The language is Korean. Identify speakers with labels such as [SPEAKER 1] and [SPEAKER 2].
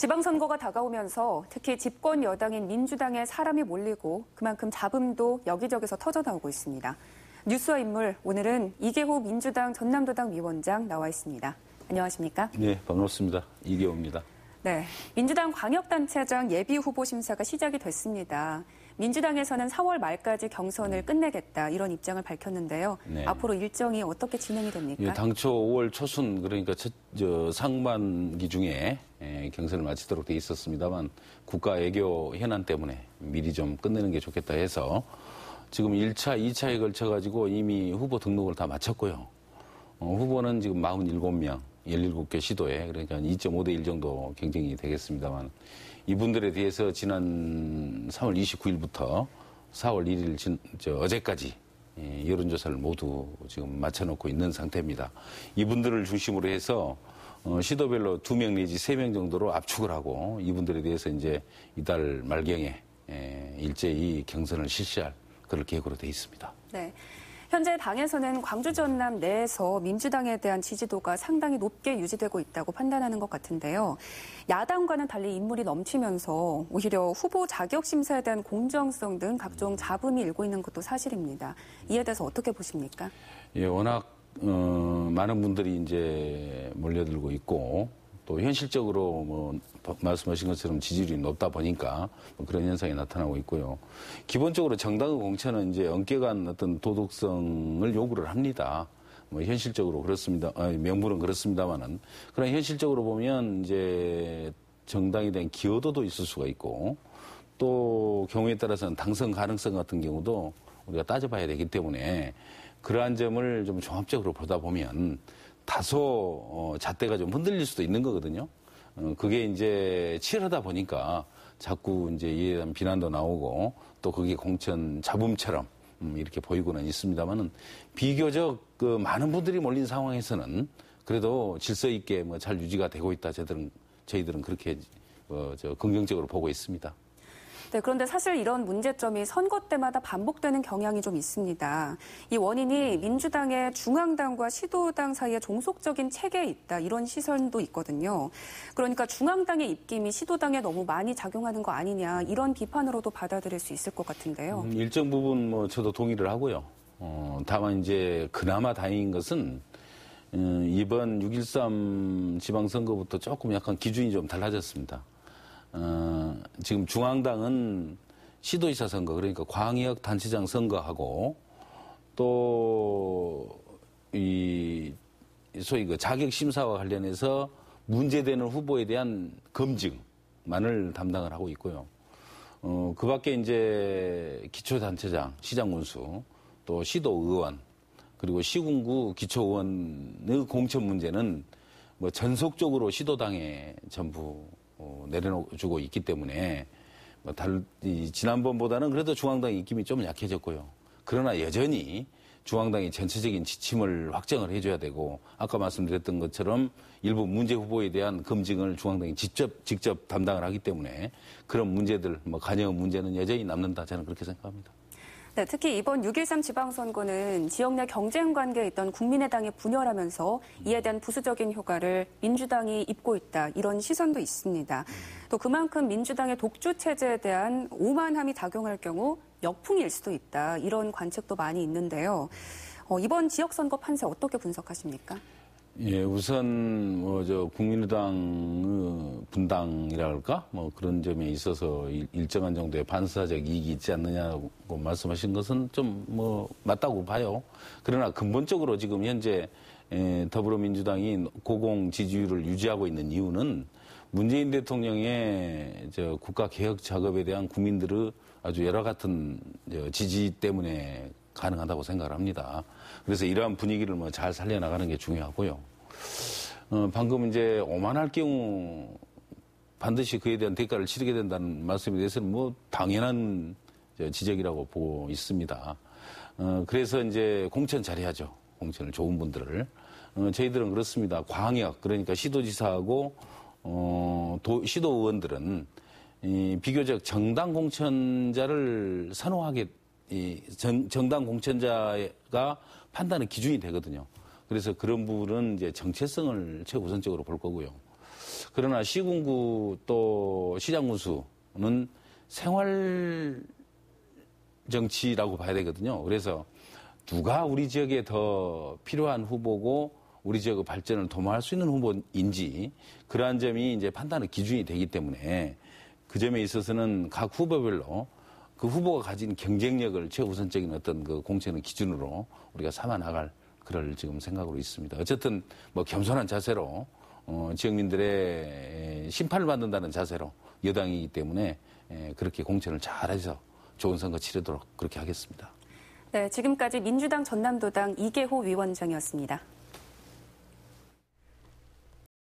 [SPEAKER 1] 지방선거가 다가오면서 특히 집권 여당인 민주당에 사람이 몰리고 그만큼 잡음도 여기저기서 터져나오고 있습니다. 뉴스와 인물, 오늘은 이계호 민주당 전남도당 위원장 나와 있습니다. 안녕하십니까?
[SPEAKER 2] 네, 반갑습니다. 이계호입니다.
[SPEAKER 1] 네, 민주당 광역단체장 예비후보 심사가 시작이 됐습니다. 민주당에서는 4월 말까지 경선을 끝내겠다 이런 입장을 밝혔는데요. 네. 앞으로 일정이 어떻게 진행이 됩니까?
[SPEAKER 2] 예, 당초 5월 초순 그러니까 상반기 중에 경선을 마치도록 돼 있었습니다만 국가 애교 현안 때문에 미리 좀 끝내는 게 좋겠다 해서 지금 1차, 2차에 걸쳐가지고 이미 후보 등록을 다 마쳤고요. 후보는 지금 47명, 17개 시도에 그러니까 2.5대 1 정도 경쟁이 되겠습니다만 이분들에 대해서 지난 3월 29일부터 4월 1일 어제까지 여론조사를 모두 지금 마쳐놓고 있는 상태입니다. 이분들을 중심으로 해서 시도별로 2명 내지 3명 정도로 압축을 하고 이분들에 대해서 이제 이달 말경에 일제히 경선을 실시할 그럴 계획으로 되어 있습니다.
[SPEAKER 1] 네. 현재 당에서는 광주 전남 내에서 민주당에 대한 지지도가 상당히 높게 유지되고 있다고 판단하는 것 같은데요. 야당과는 달리 인물이 넘치면서 오히려 후보 자격 심사에 대한 공정성 등 각종 잡음이 일고 있는 것도 사실입니다. 이에 대해서 어떻게 보십니까?
[SPEAKER 2] 예, 워낙 많은 분들이 이제 몰려들고 있고 또 현실적으로 뭐 말씀하신 것처럼 지지율이 높다 보니까 그런 현상이 나타나고 있고요. 기본적으로 정당의 공천은 이제 엄격한 어떤 도덕성을 요구를 합니다. 뭐 현실적으로 그렇습니다. 명분은 그렇습니다만은 그런 현실적으로 보면 이제 정당에 대한 기여도도 있을 수가 있고 또 경우에 따라서는 당선 가능성 같은 경우도 우리가 따져봐야 되기 때문에 그러한 점을 좀 종합적으로 보다 보면 다소 잣대가 좀 흔들릴 수도 있는 거거든요. 그게 이제 치열하다 보니까 자꾸 이제 이에 대한 비난도 나오고 또 그게 공천 잡음처럼 이렇게 보이고는 있습니다만은 비교적 많은 분들이 몰린 상황에서는 그래도 질서 있게 잘 유지가 되고 있다. 저희들은 그렇게 긍정적으로 보고 있습니다.
[SPEAKER 1] 네, 그런데 사실 이런 문제점이 선거 때마다 반복되는 경향이 좀 있습니다. 이 원인이 민주당의 중앙당과 시도당 사이에 종속적인 체계에 있다. 이런 시선도 있거든요. 그러니까 중앙당의 입김이 시도당에 너무 많이 작용하는 거 아니냐. 이런 비판으로도 받아들일 수 있을 것 같은데요.
[SPEAKER 2] 일정 부분 저도 동의를 하고요. 다만 이제 그나마 다행인 것은 이번 6.13 지방선거부터 조금 약간 기준이 좀 달라졌습니다. 지금 중앙당은 시도지사 선거, 그러니까 광역 단체장 선거하고 또 소위 자격 심사와 관련해서 문제되는 후보에 대한 검증만을 담당을 하고 있고요. 그 밖에 이제 기초단체장, 시장군수, 또 시도의원, 그리고 시군구 기초의원의 공천 문제는 뭐 전속적으로 시도당에 전부 내려주고 있기 때문에 지난번보다는 그래도 중앙당의 입김이 좀 약해졌고요. 그러나 여전히 중앙당이 전체적인 지침을 확정을 해줘야 되고 아까 말씀드렸던 것처럼 일부 문제 후보에 대한 검증을 중앙당이 직접 담당을 하기 때문에 그런 문제들, 간여 문제는 여전히 남는다 저는 그렇게 생각합니다.
[SPEAKER 1] 네, 특히 이번 6.13 지방선거는 지역 내 경쟁 관계에 있던 국민의당이 분열하면서 이에 대한 부수적인 효과를 민주당이 입고 있다. 이런 시선도 있습니다. 또 그만큼 민주당의 독주 체제에 대한 오만함이 작용할 경우 역풍일 수도 있다. 이런 관측도 많이 있는데요. 이번 지역선거 판세 어떻게 분석하십니까?
[SPEAKER 2] 예, 우선 국민의당의 분당이라 할까? 그런 점에 있어서 일정한 정도의 반사적 이익이 있지 않느냐고 말씀하신 것은 좀 맞다고 봐요. 그러나 근본적으로 지금 현재 더불어민주당이 고공 지지율을 유지하고 있는 이유는 문재인 대통령의 국가 개혁 작업에 대한 국민들의 아주 여러 같은 지지 때문에 가능하다고 생각을 합니다. 그래서 이러한 분위기를 잘 살려나가는 게 중요하고요. 방금 이제 오만할 경우 반드시 그에 대한 대가를 치르게 된다는 말씀에 대해서는 당연한 지적이라고 보고 있습니다. 그래서 이제 공천 잘해야죠. 공천을 좋은 분들을. 저희들은 그렇습니다. 광역, 그러니까 시도지사하고 시도의원들은 비교적 정당 공천자를 선호하게 정당 공천자가 판단의 기준이 되거든요. 그래서 그런 부분은 이제 정체성을 최우선적으로 볼 거고요. 그러나 시군구 또 시장군수는 생활 정치라고 봐야 되거든요. 그래서 누가 우리 지역에 더 필요한 후보고 우리 지역의 발전을 도모할 수 있는 후보인지 그러한 점이 이제 판단의 기준이 되기 때문에 그 점에 있어서는 각 후보별로 그 후보가 가진 경쟁력을 최우선적인 어떤 그 공천의 기준으로 우리가 삼아 나갈 그럴 지금 생각으로 있습니다. 어쨌든 뭐 겸손한 자세로 지역민들의 심판을 받는다는 자세로 여당이기 때문에 그렇게 공천을 잘해서 좋은 선거 치르도록 그렇게 하겠습니다.
[SPEAKER 1] 네, 지금까지 민주당 전남도당 이계호 위원장이었습니다.